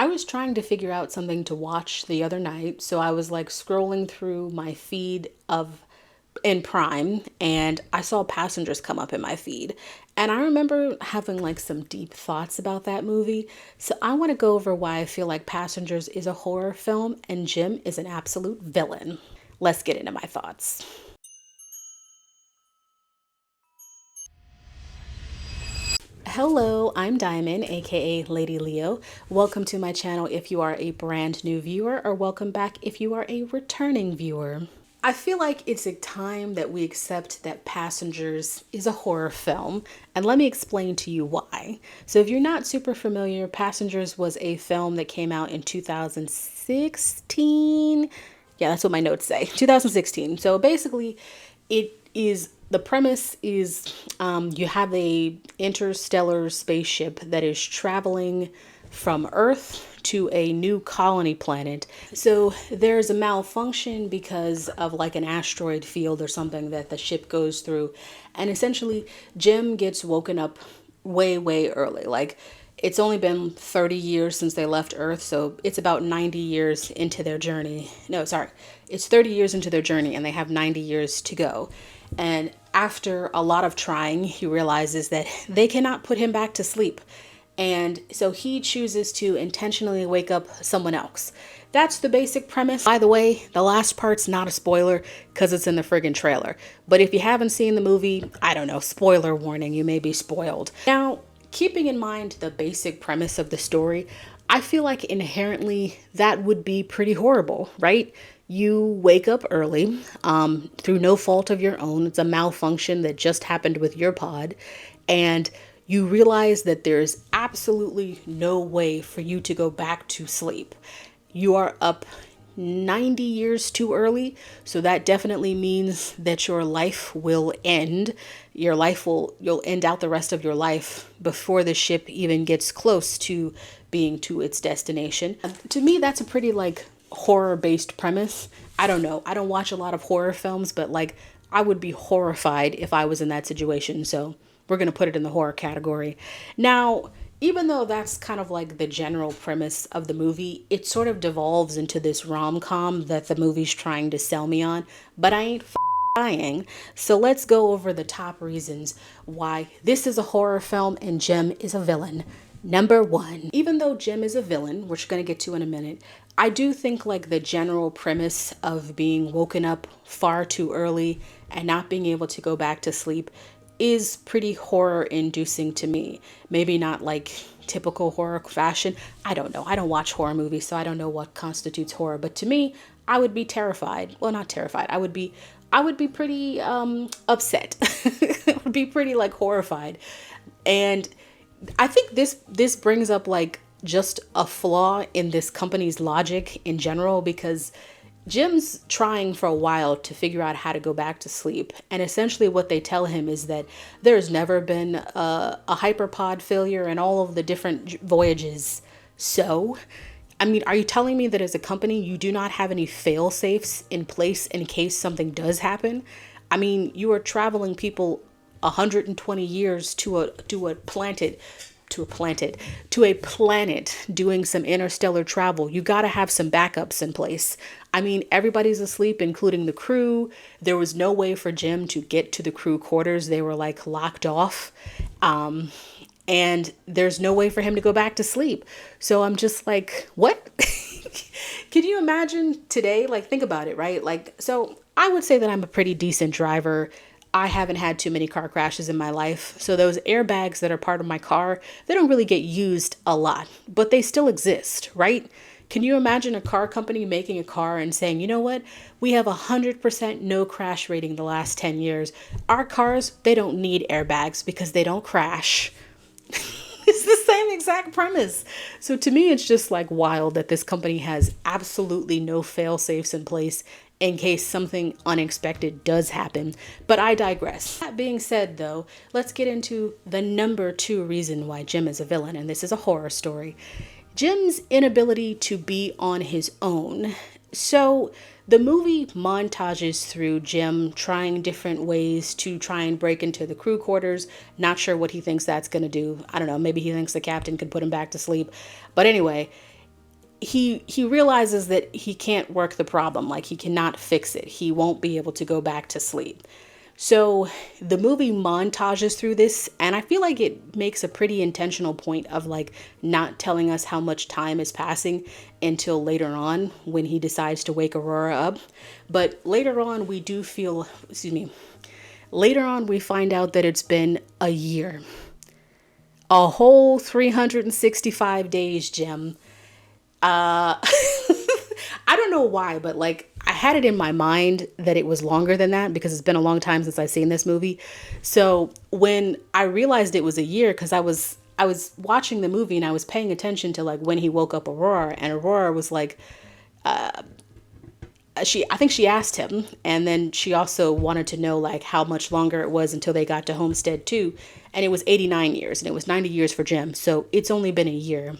I was trying to figure out something to watch the other night, so I was like scrolling through my feed of in Prime and I saw Passengers come up in my feed. And I remember having like some deep thoughts about that movie. So I want to go over why I feel like Passengers is a horror film and Jim is an absolute villain. Let's get into my thoughts. Hello, I'm Diamond, aka Lady Leo. Welcome to my channel if you are a brand new viewer, or welcome back if you are a returning viewer. I feel like it's a time that we accept that Passengers is a horror film, and let me explain to you why. So if you're not super familiar, Passengers was a film that came out in 2016. Yeah, that's what my notes say, 2016. So basically, it is the premise is you have a interstellar spaceship that is traveling from Earth to a new colony planet. So there's a malfunction because of like an asteroid field or something that the ship goes through. And essentially, Jim gets woken up way early. Like, it's only been 30 years since they left Earth, so it's about 90 years into their journey. No, sorry. It's 30 years into their journey and they have 90 years to go. And after a lot of trying, he realizes that they cannot put him back to sleep. And so he chooses to intentionally wake up someone else. That's the basic premise. By the way, the last part's not a spoiler because it's in the friggin' trailer. But if you haven't seen the movie, I don't know, spoiler warning, you may be spoiled. Now, keeping in mind the basic premise of the story, I feel like inherently that would be pretty horrible, right? You wake up early through no fault of your own. It's a malfunction that just happened with your pod. And you realize that there's absolutely no way for you to go back to sleep. You are up 90 years too early, so that definitely means that your life will end. You'll end out the rest of your life before the ship even gets close to being to its destination. To me, that's a pretty like horror-based premise. I don't know. I don't watch a lot of horror films, but like I would be horrified if I was in that situation. So we're going to put it in the horror category. Now, even though that's kind of like the general premise of the movie, it sort of devolves into this rom-com that the movie's trying to sell me on, but I ain't buying. So let's go over the top reasons why this is a horror film and Jim is a villain. Number one, even though Jim is a villain, which we're going to get to in a minute, I do think like the general premise of being woken up far too early and not being able to go back to sleep is pretty horror inducing to me. Maybe not like typical horror fashion. I don't know. I don't watch horror movies, so I don't know what constitutes horror. But to me, I would be terrified. Well, not terrified. I would be pretty upset. I would be pretty like horrified. And I think this brings up like just a flaw in this company's logic in general, because Jim's trying for a while to figure out how to go back to sleep. And essentially what they tell him is that there's never been a hyperpod failure in all of the different voyages. So, I mean, are you telling me that as a company, you do not have any fail safes in place in case something does happen? I mean, you are traveling people 120 years to a planet doing some interstellar travel. You got to have some backups in place. I mean, everybody's asleep, including the crew. There was no way for Jim to get to the crew quarters. They were like locked off. And there's no way for him to go back to sleep. So I'm just like, what? Can you imagine today? Like, think about it, right? Like, so I would say that I'm a pretty decent driver. I haven't had too many car crashes in my life. So those airbags that are part of my car, they don't really get used a lot, but they still exist, right? Can you imagine a car company making a car and saying, you know what? We have 100% no crash rating the last 10 years. Our cars, they don't need airbags because they don't crash. It's the same exact premise. So to me, it's just like wild that this company has absolutely no fail safes in place in case something unexpected does happen. But I digress. That being said, though, let's get into the number two reason why Jim is a villain, and this is a horror story. Jim's inability to be on his own. So the movie montages through Jim trying different ways to try and break into the crew quarters. Not sure what he thinks that's going to do. I don't know. Maybe he thinks the captain could put him back to sleep. But anyway, he realizes that he can't work the problem, like he cannot fix it. He won't be able to go back to sleep. So the movie montages through this, and I feel like it makes a pretty intentional point of like not telling us how much time is passing until later on when he decides to wake Aurora up. But later on we do feel, excuse me, later on we find out that it's been a year. A whole 365 days, Jim. I don't know why, but like I had it in my mind that it was longer than that because it's been a long time since I've seen this movie. So when I realized it was a year, because I was watching the movie and I was paying attention to like when he woke up Aurora, and Aurora was like, I think she asked him, and then she also wanted to know like how much longer it was until they got to Homestead 2, and it was 89 years and it was 90 years for Jim. So it's only been a year.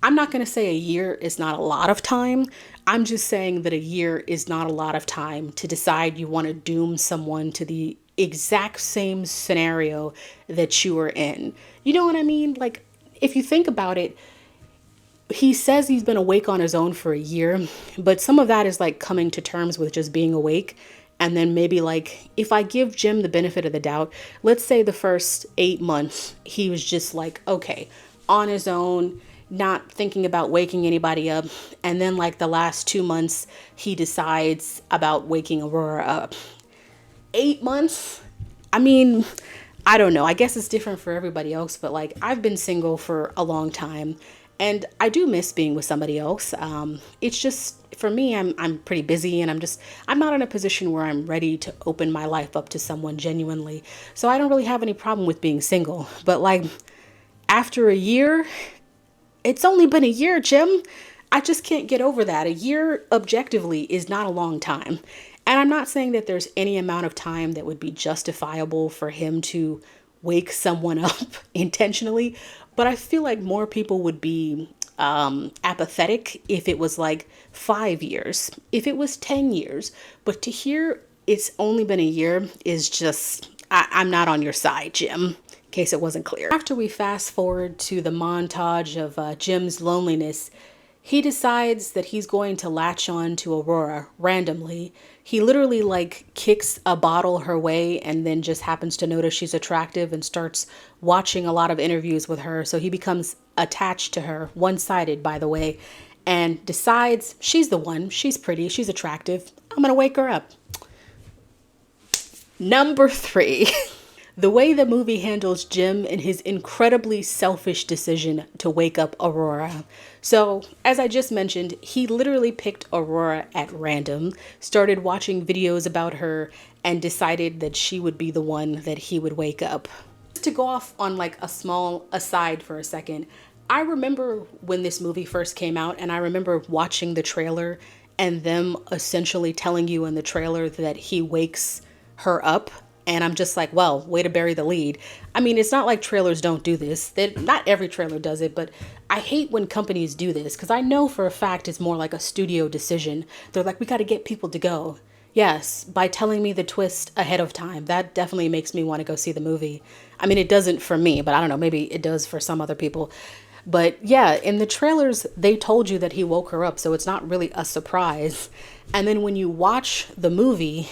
I'm not going to say a year is not a lot of time. I'm just saying that a year is not a lot of time to decide you want to doom someone to the exact same scenario that you were in. You know what I mean? Like, if you think about it, he says he's been awake on his own for a year, but some of that is like coming to terms with just being awake. And then maybe like, if I give Jim the benefit of the doubt, let's say the first 8 months, he was just like, okay, on his own, not thinking about waking anybody up. And then like the last 2 months, he decides about waking Aurora up. 8 months? I mean, I don't know. I guess it's different for everybody else, but like I've been single for a long time and I do miss being with somebody else. It's just for me, I'm pretty busy and I'm not in a position where I'm ready to open my life up to someone genuinely. So I don't really have any problem with being single, but like after a year, it's only been a year, Jim. I just can't get over that. A year objectively is not a long time. And I'm not saying that there's any amount of time that would be justifiable for him to wake someone up intentionally, but I feel like more people would be apathetic if it was like 5 years, if it was 10 years. But to hear it's only been a year is just, I'm not on your side, Jim, in case it wasn't clear. After we fast forward to the montage of Jim's loneliness, he decides that he's going to latch on to Aurora randomly. He literally like kicks a bottle her way and then just happens to notice she's attractive and starts watching a lot of interviews with her. So he becomes attached to her, one-sided by the way, and decides she's the one, she's pretty, she's attractive, I'm gonna wake her up. Number 3. The way the movie handles Jim and his incredibly selfish decision to wake up Aurora. So, as I just mentioned, he literally picked Aurora at random, started watching videos about her, and decided that she would be the one that he would wake up. Just to go off on like a small aside for a second, I remember when this movie first came out, and I remember watching the trailer and them essentially telling you in the trailer that he wakes her up. And I'm just like, well, way to bury the lead. I mean, it's not like trailers don't do this. Not every trailer does it, but I hate when companies do this because I know for a fact it's more like a studio decision. They're like, we got to get people to go. Yes, by telling me the twist ahead of time, that definitely makes me want to go see the movie. I mean, it doesn't for me, but I don't know, maybe it does for some other people. But yeah, in the trailers, they told you that he woke her up, so it's not really a surprise. And then when you watch the movie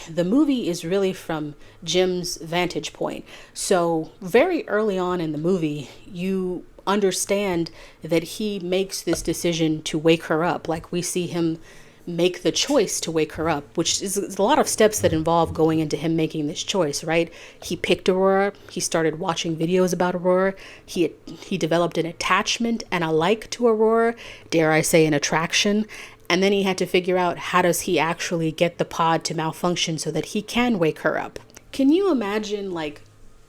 is really from Jim's vantage point. So very early on in the movie, you understand that he makes this decision to wake her up. Like we see him make the choice to wake her up, which is a lot of steps that involve going into him making this choice, right? He picked Aurora. He started watching videos about Aurora. He developed an attachment and a like to Aurora, dare I say an attraction. And then he had to figure out how does he actually get the pod to malfunction so that he can wake her up. Can you imagine like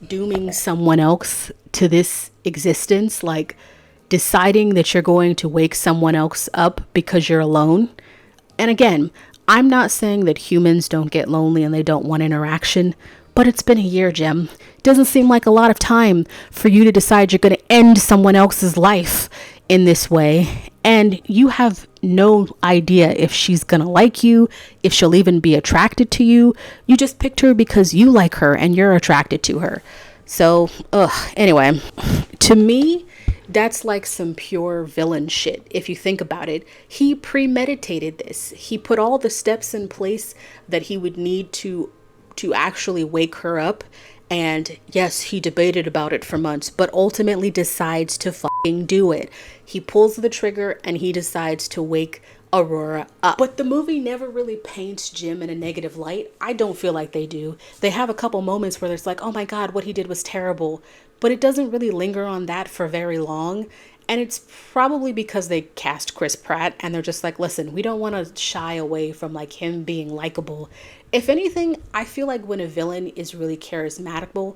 dooming someone else to this existence? Like deciding that you're going to wake someone else up because you're alone? And again, I'm not saying that humans don't get lonely and they don't want interaction, but it's been a year, Jim. It doesn't seem like a lot of time for you to decide you're going to end someone else's life in this way. And you have no idea if she's going to like you, if she'll even be attracted to you. You just picked her because you like her and you're attracted to her. So, anyway, to me, That's like some pure villain shit. If you think about it, he premeditated this. He put all the steps in place that he would need to actually wake her up. And yes, he debated about it for months, but ultimately decides to fucking do it. He pulls the trigger and he decides to wake Aurora up. But the movie never really paints Jim in a negative light. I don't feel like they do. They have a couple moments where it's like, oh my God, what he did was terrible. But it doesn't really linger on that for very long. And it's probably because they cast Chris Pratt and they're just like, listen, we don't want to shy away from like him being likable. If anything, I feel like when a villain is really charismatic,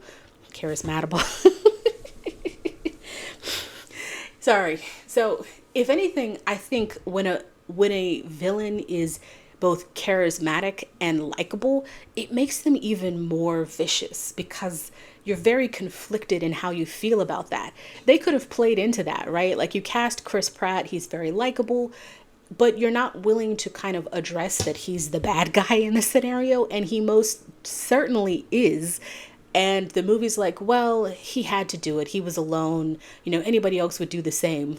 sorry. So if anything, I think when a villain is both charismatic and likable, it makes them even more vicious because you're very conflicted in how you feel about that. They could have played into that, right? Like you cast Chris Pratt, he's very likable, but you're not willing to kind of address that he's the bad guy in the scenario, and he most certainly is. And the movie's like, well, he had to do it. He was alone. Anybody else would do the same.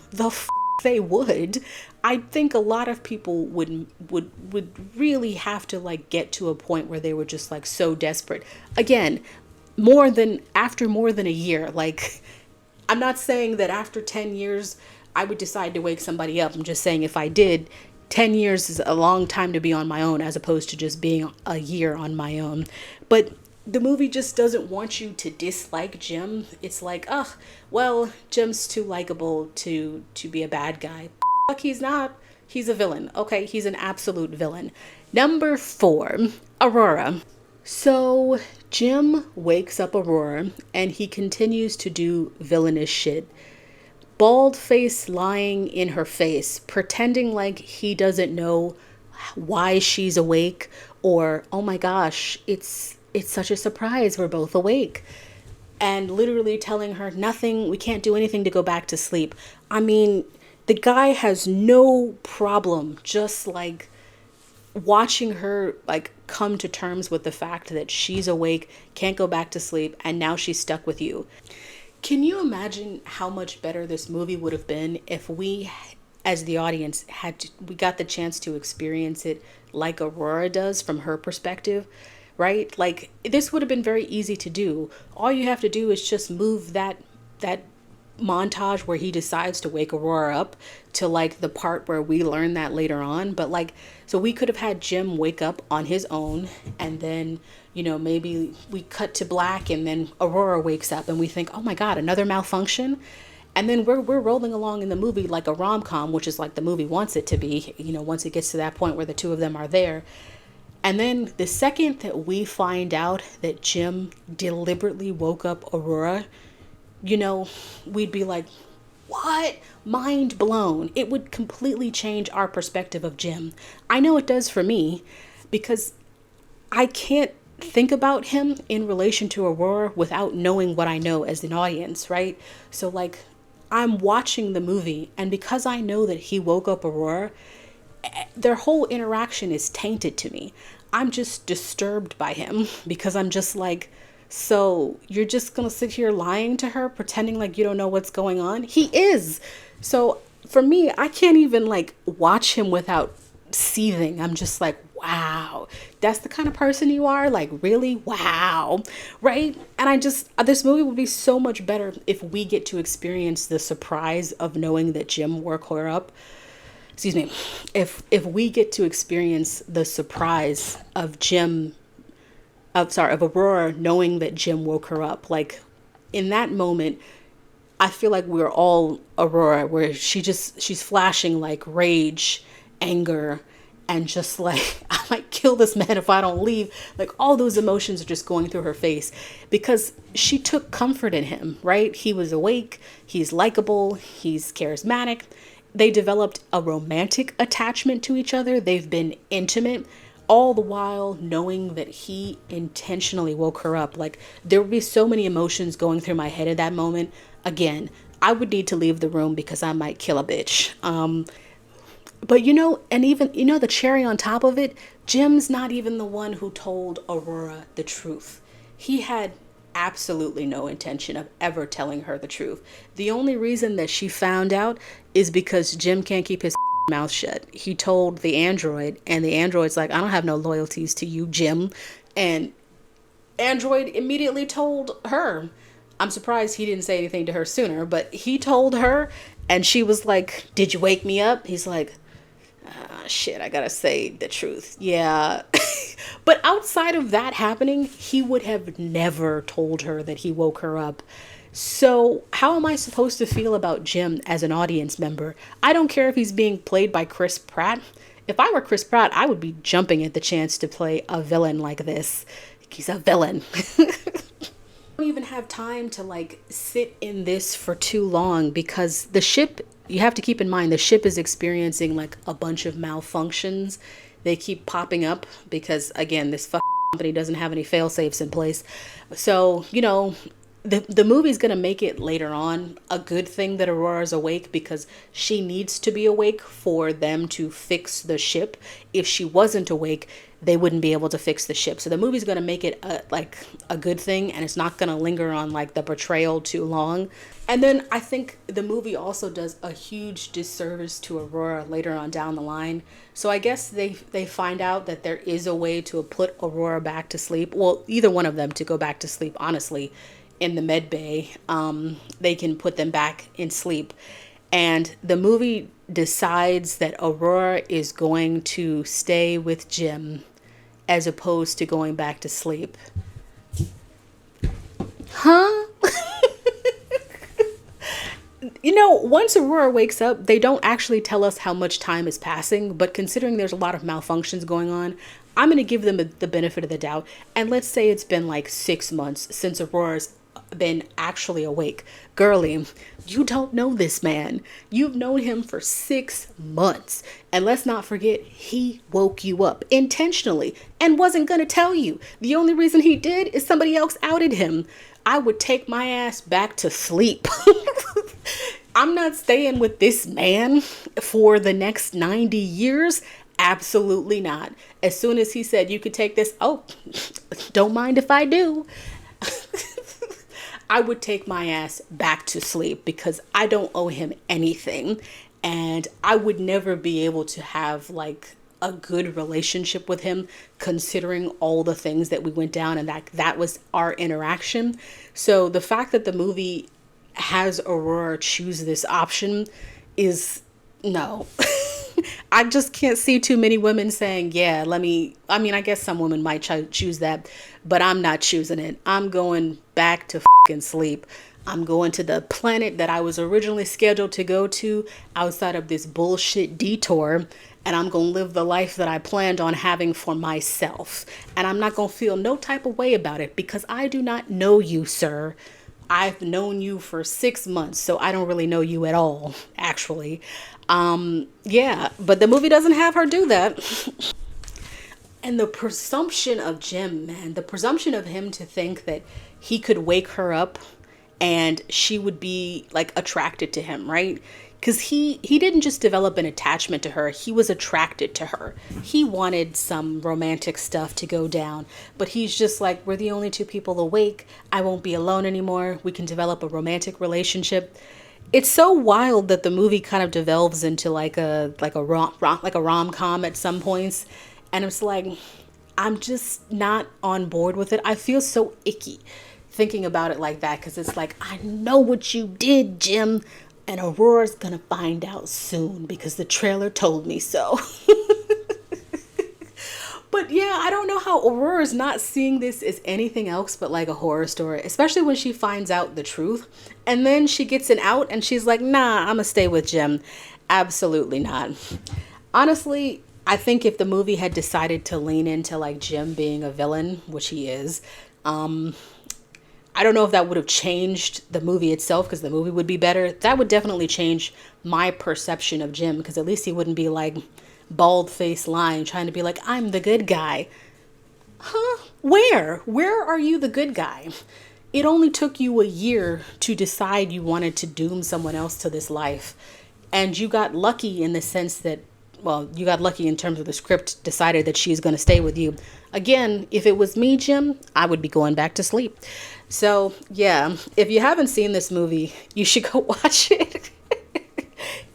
They would. I think a lot of people would really have to like get to a point where they were just like so desperate. Again, after more than a year. Like, I'm not saying that after 10 years I would decide to wake somebody up. I'm just saying if I did, 10 years is a long time to be on my own as opposed to just being a year on my own. But the movie just doesn't want you to dislike Jim. It's like, oh, well, Jim's too likable to be a bad guy. Fuck, he's not. He's a villain. Okay, he's an absolute villain. Number 4, Aurora. So Jim wakes up Aurora and he continues to do villainous shit. Bald face lying in her face, pretending like he doesn't know why she's awake, or, oh my gosh, it's such a surprise, we're both awake. And literally telling her nothing, we can't do anything to go back to sleep. I mean, the guy has no problem just like watching her like come to terms with the fact that she's awake, can't go back to sleep, and now she's stuck with you. Can you imagine how much better this movie would have been if we, as the audience, we got the chance to experience it like Aurora does from her perspective, right? Like, this would have been very easy to do. All you have to do is just move that montage where he decides to wake Aurora up to like the part where we learn that later on. But like, so we could have had Jim wake up on his own, and then maybe we cut to black and then Aurora wakes up and we think, oh my God, another malfunction. And then we're rolling along in the movie like a rom-com, which is like the movie wants it to be, once it gets to that point where the two of them are there. And then the second that we find out that Jim deliberately woke up Aurora, we'd be like, what? Mind blown. It would completely change our perspective of Jim. I know it does for me, because I can't think about him in relation to Aurora without knowing what I know as an audience, right? So like, I'm watching the movie, and because I know that he woke up Aurora, their whole interaction is tainted to me. I'm just disturbed by him because I'm just like, so you're just gonna sit here lying to her, pretending like you don't know what's going on? He is. So for me, I can't even like watch him without seething. I'm just like, wow, that's the kind of person you are? Like, really? Wow. Right? And this movie would be so much better if we get to experience the surprise of knowing that Jim woke her up. Excuse me. If we get to experience the surprise of Aurora knowing that Jim woke her up, like in that moment, I feel like we're all Aurora, where she's flashing like rage, anger, and just like, I might kill this man if I don't leave. Like, all those emotions are just going through her face because she took comfort in him, right? He was awake, he's likable, he's charismatic. They developed a romantic attachment to each other. They've been intimate, all the while knowing that he intentionally woke her up. Like, there would be so many emotions going through my head at that moment. Again, I would need to leave the room because I might kill a bitch. But and even, the cherry on top of it, Jim's not even the one who told Aurora the truth. He had absolutely no intention of ever telling her the truth. The only reason that she found out is because Jim can't keep his mouth shut. He told the android, and the android's like, I don't have no loyalties to you, Jim. And android immediately told her. I'm surprised he didn't say anything to her sooner, but he told her, and she was like, did you wake me up? He's like, shit, I gotta say the truth. Yeah. But outside of that happening, he would have never told her that he woke her up. So how am I supposed to feel about Jim as an audience member? I don't care if he's being played by Chris Pratt. If I were Chris Pratt, I would be jumping at the chance to play a villain like this. He's a villain. Don't even have time to like sit in this for too long, because the ship, you have to keep in mind, the ship is experiencing like a bunch of malfunctions. They keep popping up because, again, this company doesn't have any fail safes in place. So, you know, the movie's gonna make it later on a good thing that Aurora's awake, because she needs to be awake for them to fix the ship. If she wasn't awake, they wouldn't be able to fix the ship. So the movie's gonna make it a good thing, and it's not gonna linger on like the betrayal too long. And then I think the movie also does a huge disservice to Aurora later on down the line. So I guess they find out that there is a way to put Aurora back to sleep. Well, either one of them to go back to sleep, honestly, in the med bay. They can put them back in sleep. And the movie decides that Aurora is going to stay with Jim as opposed to going back to sleep. Huh? You know, once Aurora wakes up, they don't actually tell us how much time is passing, but considering there's a lot of malfunctions going on, I'm going to give them the benefit of the doubt. And let's say it's been like 6 months since Aurora's been actually awake. Girlie, you don't know this man. You've known him for 6 months. And let's not forget, he woke you up intentionally and wasn't going to tell you. The only reason he did is somebody else outed him. I would take my ass back to sleep. I'm not staying with this man for the next 90 years. Absolutely not. As soon as he said you could take this, oh, don't mind if I do. I would take my ass back to sleep, because I don't owe him anything. And I would never be able to have like a good relationship with him, considering all the things that we went down, and that was our interaction. So the fact that the movie has Aurora choose this option is no. I just can't see too many women saying, yeah, I guess some women might choose that, but I'm not choosing it. I'm going back to fucking sleep. I'm going to the planet that I was originally scheduled to go to outside of this bullshit detour, and I'm going to live the life that I planned on having for myself. And I'm not going to feel no type of way about it, because I do not know you, sir. I've known you for 6 months, so I don't really know you at all, actually. Yeah, but the movie doesn't have her do that. And the presumption of Jim, man, the presumption of him to think that he could wake her up and she would be like attracted to him, right? Because he didn't just develop an attachment to her, he was attracted to her. He wanted some romantic stuff to go down, but he's just like, we're the only two people awake. I won't be alone anymore. We can develop a romantic relationship. It's so wild that the movie kind of devolves into like a rom-com at some points, and it's like, I'm just not on board with it. I feel so icky thinking about it like that, because it's like, I know what you did, Jim, and Aurora's gonna find out soon because the trailer told me so. But yeah, I don't know how Aurora's not seeing this as anything else but like a horror story, especially when she finds out the truth. And then she gets an out and she's like, nah, I'm gonna stay with Jim. Absolutely not. Honestly, I think if the movie had decided to lean into like Jim being a villain, which he is, I don't know if that would have changed the movie itself, because the movie would be better. That would definitely change my perception of Jim, because at least he wouldn't be like bald face lying, trying to be like, I'm the good guy. Huh? Where are you the good guy? It only took you a year to decide you wanted to doom someone else to this life. And you got lucky in the sense that, well, you got lucky in terms of the script decided that she's going to stay with you. Again, if it was me, Jim, I would be going back to sleep. So, yeah, if you haven't seen this movie, you should go watch it.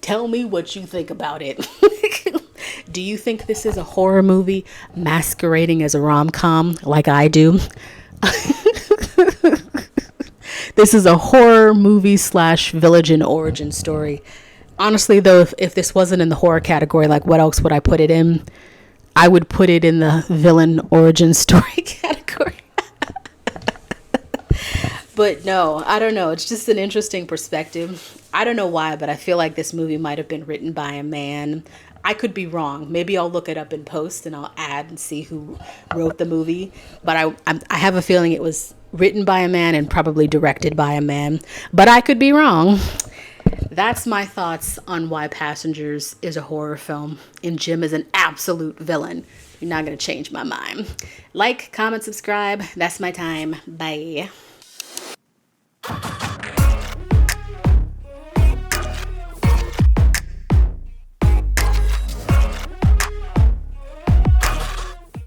Tell me what you think about it. Do you think this is a horror movie masquerading as a rom-com like I do? This is a horror movie slash Villian origin story. Honestly, though, if this wasn't in the horror category, like what else would I put it in? I would put it in the villain origin story category. But no, I don't know. It's just an interesting perspective. I don't know why, but I feel like this movie might have been written by a man. I could be wrong. Maybe I'll look it up in post and I'll add and see who wrote the movie. But I have a feeling it was written by a man and probably directed by a man. But I could be wrong. That's my thoughts on why Passengers is a horror film and Jim is an absolute villain. You're not going to change my mind. Like, comment, subscribe. That's my time. Bye.